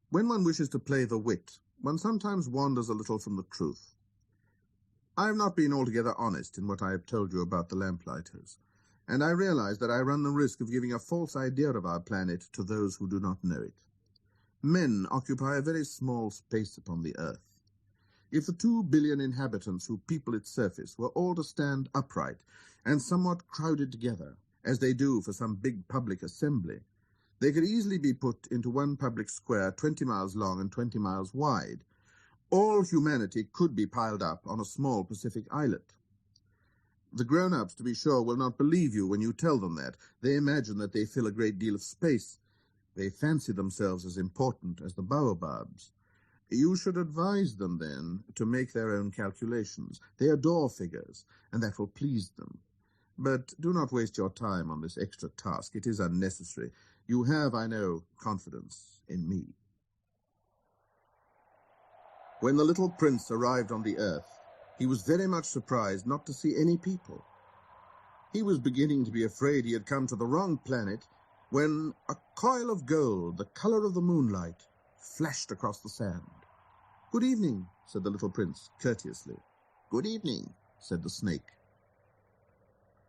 When one wishes to play the wit, one sometimes wanders a little from the truth. I have not been altogether honest in what I have told you about the lamplighters, and I realize that I run the risk of giving a false idea of our planet to those who do not know it. Men occupy a very small space upon the earth. If the 2 billion inhabitants who people its surface were all to stand upright and somewhat crowded together, as they do for some big public assembly, they could easily be put into one public square 20 miles long and 20 miles wide. All humanity could be piled up on a small Pacific islet. The grown-ups, to be sure, will not believe you when you tell them that. They imagine that they fill a great deal of space. They fancy themselves as important as the baobabs. You should advise them, then, to make their own calculations. They adore figures, and that will please them. But do not waste your time on this extra task. It is unnecessary. You have, I know, confidence in me. When the little prince arrived on the earth, he was very much surprised not to see any people. He was beginning to be afraid he had come to the wrong planet when a coil of gold, the color of the moonlight, flashed across the sand. "Good evening," said the little prince, courteously. "Good evening," said the snake.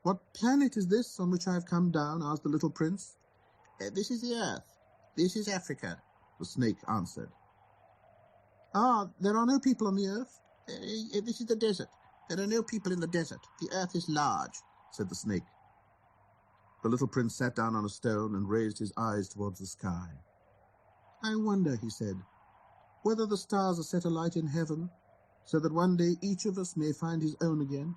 "What planet is this on which I have come down?" asked the little prince. "This is the earth. This is Africa," the snake answered. "Ah, there are no people on the earth?" This is the desert. There are no people in the desert. The earth is large," said the snake. The little prince sat down on a stone and raised his eyes towards the sky. "I wonder," he said, "whether the stars are set alight in heaven, so that one day each of us may find his own again.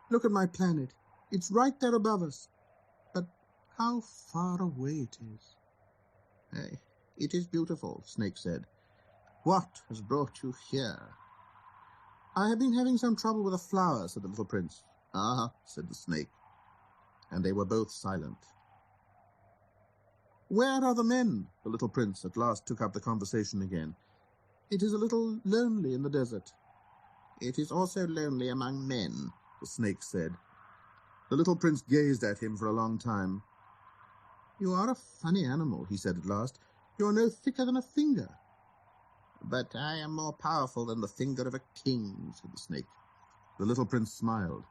Look at my planet. It's right there above us. But how far away it is." "It is beautiful," Snake said. "What has brought you here?" "I have been having some trouble with a flower," said the little prince. "Ah," said the snake. And they were both silent. "Where are the men?" the little prince at last took up the conversation again. "It is a little lonely in the desert." "It is also lonely among men," the snake said. The little prince gazed at him for a long time. "You are a funny animal," he said at last. "You are no thicker than a finger." "But I am more powerful than the finger of a king," said the snake. The little prince smiled.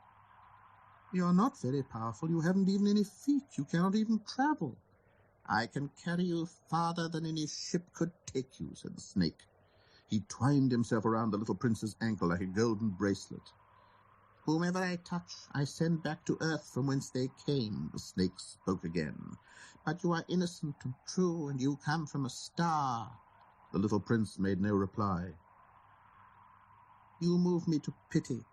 "You are not very powerful. You haven't even any feet. You cannot even travel." "I can carry you farther than any ship could take you," said the snake. He twined himself around the little prince's ankle like a golden bracelet. "Whomever I touch, I send back to earth from whence they came," the snake spoke again. "But you are innocent and true, and you come from a star." The little prince made no reply. "You move me to pity.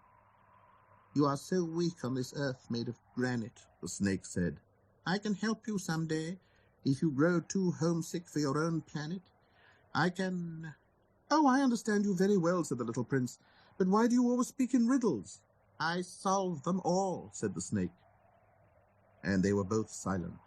You are so weak on this earth made of granite," the snake said. "I can help you some day, if you grow too homesick for your own planet. I can—" "Oh, I understand you very well," said the little prince. "But why do you always speak in riddles?" "I solve them all," said the snake. And they were both silent.